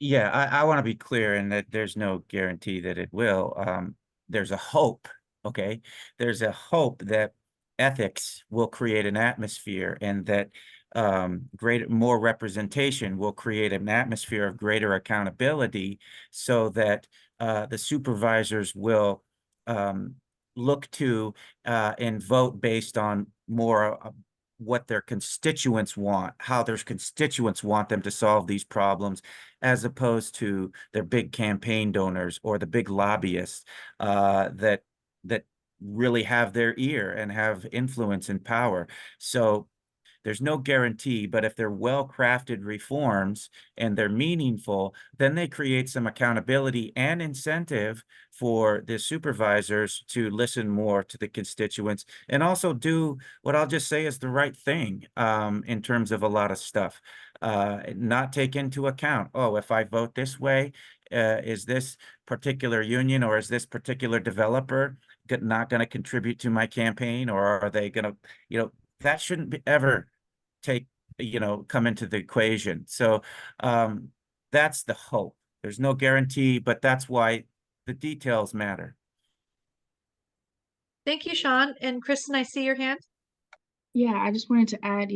Yeah, I want to be clear in that there's no guarantee that it will. There's a hope, okay? There's a hope that ethics will create an atmosphere, and that more representation will create an atmosphere of greater accountability, so that the supervisors will look to and vote based on more what their constituents want, how their constituents want them to solve these problems, as opposed to their big campaign donors or the big lobbyists that really have their ear and have influence and power. So there's no guarantee, but if they're well-crafted reforms and they're meaningful, then they create some accountability and incentive for the supervisors to listen more to the constituents, and also do what I'll just say is the right thing in terms of a lot of stuff. Not take into account, oh, if I vote this way, is this particular union or is this particular developer not going to contribute to my campaign, or are they going to, that shouldn't be ever take come into the equation. So that's the hope. There's no guarantee, but that's why the details matter. Thank you, Sean. And Kristen, I see your hand. Yeah, I just wanted to add,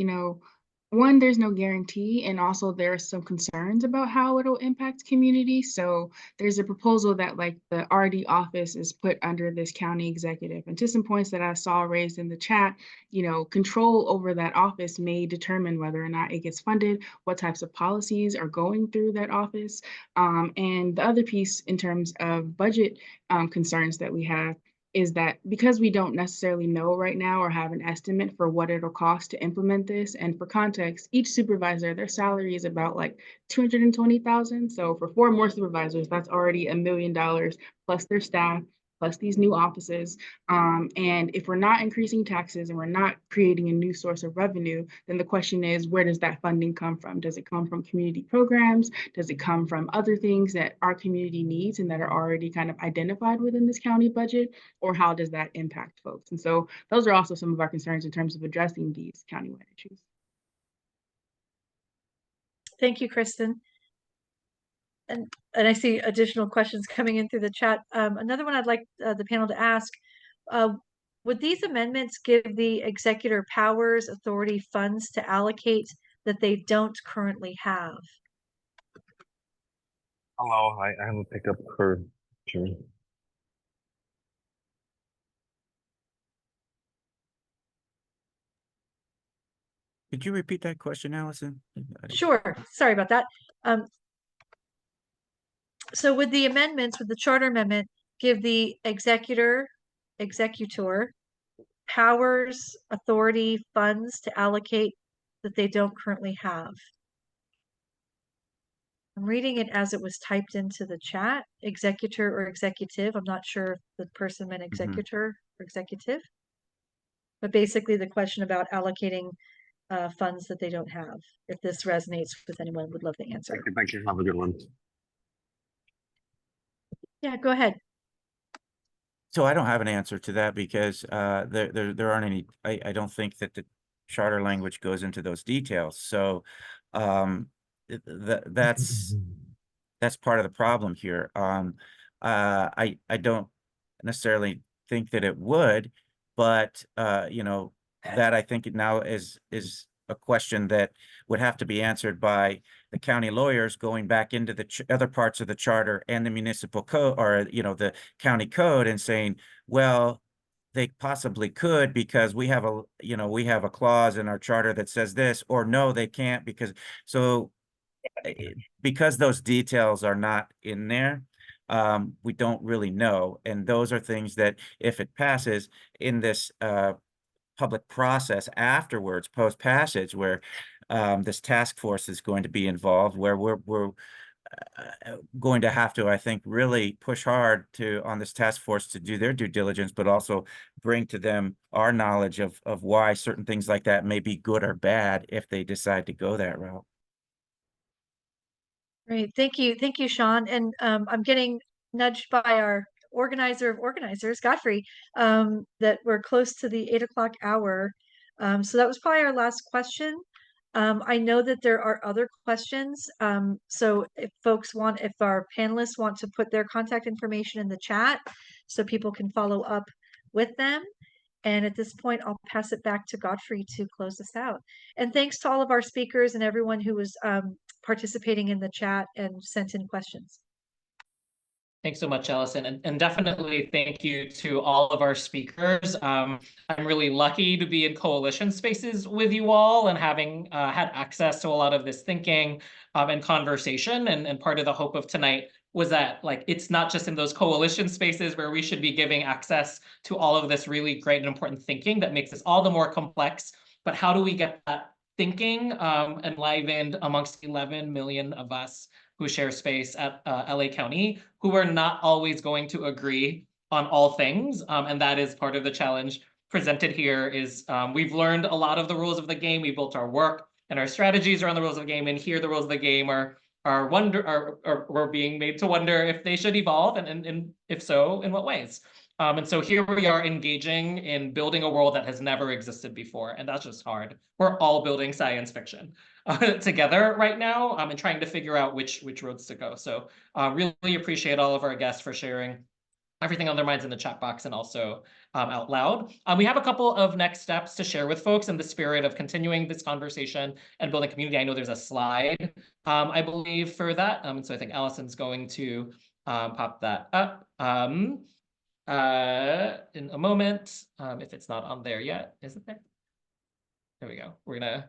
one, there's no guarantee, and also there are some concerns about how it'll impact community. So there's a proposal that like the RD office is put under this county executive. And to some points that I saw raised in the chat, control over that office may determine whether or not it gets funded, what types of policies are going through that office. And the other piece in terms of budget concerns that we have is that because we don't necessarily know right now or have an estimate for what it'll cost to implement this. And for context, each supervisor, their salary is about like $220,000. So for 4 more supervisors, that's already $1 million plus their staff, plus these new offices. And if we're not increasing taxes and we're not creating a new source of revenue, then the question is, where does that funding come from? Does it come from community programs? Does it come from other things that our community needs and that are already kind of identified within this county budget? Or how does that impact folks? And so those are also some of our concerns in terms of addressing these countywide issues. Thank you, Kristen. And I see additional questions coming in through the chat. Another one I'd like the panel to ask, would these amendments give the executor powers, authority, funds to allocate that they don't currently have? Hello, I haven't picked up her turn. Could you repeat that question, Allison? Sure. Sorry about that. So with the amendments, with the charter amendment, give the executor powers, authority, funds to allocate that they don't currently have. I'm reading it as it was typed into the chat, executor or executive. I'm not sure if the person meant executor or executive. But basically the question about allocating funds that they don't have. If this resonates with anyone, would love the answer. Thank you. Have a good one. Yeah, go ahead. So I don't have an answer to that because there aren't any. I don't think that the charter language goes into those details. So that's part of the problem here. I don't necessarily think that it would, but that I think it now is a question that would have to be answered by the county lawyers going back into the other parts of the charter and the municipal code, or the county code, and saying, well, they possibly could because we have a clause in our charter that says this, or no, they can't because those details are not in there. We don't really know, and those are things that if it passes in this public process afterwards, post passage, where this task force is going to be involved, where we're going to have to, I think, really push hard on this task force to do their due diligence, but also bring to them our knowledge of why certain things like that may be good or bad if they decide to go that route. Great, thank you, Sean. And I'm getting nudged by our organizer of organizers, Godfrey, that we're close to the 8 o'clock hour. So that was probably our last question. I know that there are other questions. So if our panelists want to put their contact information in the chat so people can follow up with them. And at this point, I'll pass it back to Godfrey to close this out. And thanks to all of our speakers and everyone who was participating in the chat and sent in questions. Thanks so much, Allison, and definitely thank you to all of our speakers. I'm really lucky to be in coalition spaces with you all and having had access to a lot of this thinking and conversation. And part of the hope of tonight was that it's not just in those coalition spaces where we should be giving access to all of this really great and important thinking that makes us all the more complex, but how do we get that thinking enlivened amongst 11 million of us who share space at LA County, who are not always going to agree on all things. And that is part of the challenge presented here is we've learned a lot of the rules of the game. We built our work and our strategies around the rules of the game. And here the rules of the game we're being made to wonder if they should evolve and if so, in what ways. And so here we are engaging in building a world that has never existed before, and that's just hard. We're all building science fiction together right now, and trying to figure out which roads to go. So really appreciate all of our guests for sharing everything on their minds in the chat box and also out loud. We have a couple of next steps to share with folks in the spirit of continuing this conversation and building community. I know there's a slide, I believe, for that. And so I think Allison's going to pop that up in a moment, if it's not on there yet. Is it there? There we go. We're gonna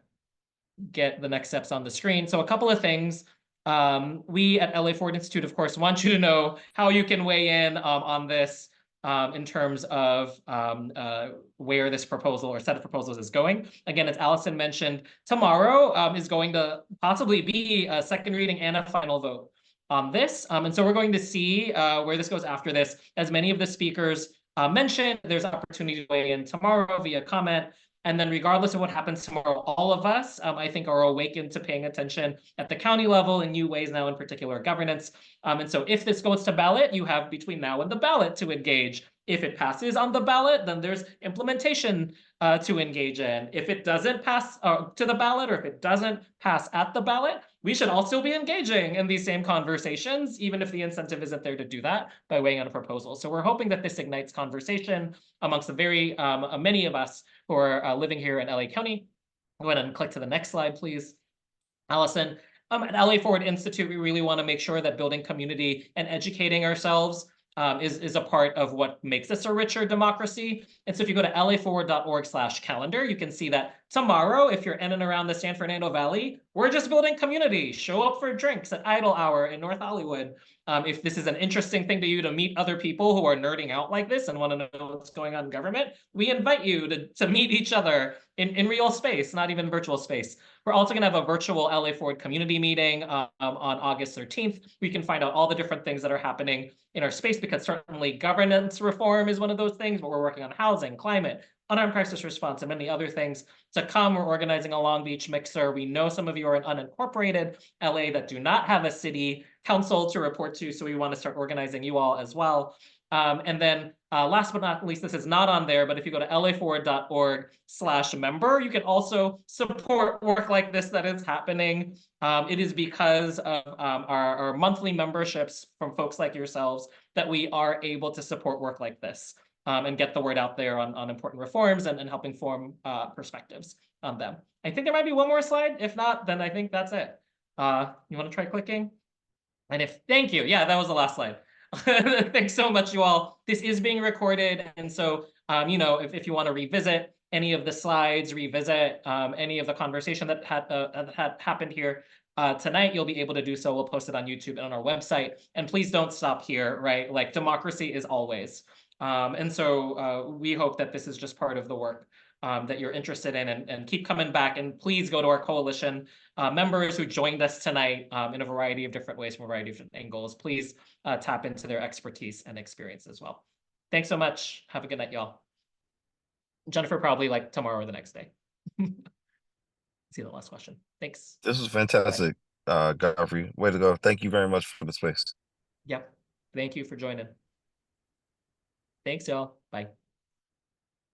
get the next steps on the screen. So a couple of things. We at LA Forward Institute, of course, want you to know how you can weigh in on this in terms of where this proposal or set of proposals is going. Again, as Allison mentioned, tomorrow is going to possibly be a second reading and a final vote on this. And so we're going to see where this goes after this. As many of the speakers mentioned, there's opportunity to weigh in tomorrow via comment. And then regardless of what happens tomorrow, all of us, I think, are awakened to paying attention at the county level in new ways now, in particular governance. And so if this goes to ballot, you have between now and the ballot to engage. If it passes on the ballot, then there's implementation to engage in. If it doesn't pass to the ballot, or if it doesn't pass at the ballot, we should also be engaging in these same conversations, even if the incentive isn't there to do that by weighing on a proposal. So we're hoping that this ignites conversation amongst the very many of us who are living here in LA County. Go ahead and click to the next slide, please. Allison, at LA Forward Institute, we really want to make sure that building community and educating ourselves is a part of what makes this a richer democracy. And so if you go to laforward.org/calendar, you can see that tomorrow, if you're in and around the San Fernando Valley, we're just building community. Show up for drinks at Idle Hour in North Hollywood. If this is an interesting thing to you to meet other people who are nerding out like this and want to know what's going on in government, we invite you to meet each other in real space, not even virtual space. We're also going to have a virtual LA Forward community meeting on August 13th. We can find out all the different things that are happening in our space, because certainly governance reform is one of those things, but we're working on housing, climate, unarmed crisis response, and many other things to come. We're organizing a Long Beach mixer. We know some of you are in unincorporated LA that do not have a city council to report to, so we want to start organizing you all as well. And then last but not least, this is not on there, but if you go to laforward.org/member, you can also support work like this that is happening. It is because of our monthly memberships from folks like yourselves that we are able to support work like this and get the word out there on important reforms and helping form perspectives on them. I think there might be one more slide. If not, then I think that's it. You want to try clicking? And thank you. Yeah, that was the last slide. Thanks so much, you all. This is being recorded. And so, you know, if you want to revisit any of the slides, revisit any of the conversation that had happened here tonight, you'll be able to do so. We'll post it on YouTube and on our website. And please don't stop here, right? Like, democracy is always. And so we hope that this is just part of the work that you're interested in, and keep coming back. And please go to our coalition members who joined us tonight in a variety of different ways, from a variety of different angles. Please tap into their expertise and experience as well. Thanks so much. Have a good night, y'all. Jennifer, probably like tomorrow or the next day. See the last question. Thanks. This was fantastic, Godfrey. Way to go. Thank you very much for the space. Yep. Thank you for joining. Thanks, y'all. Bye.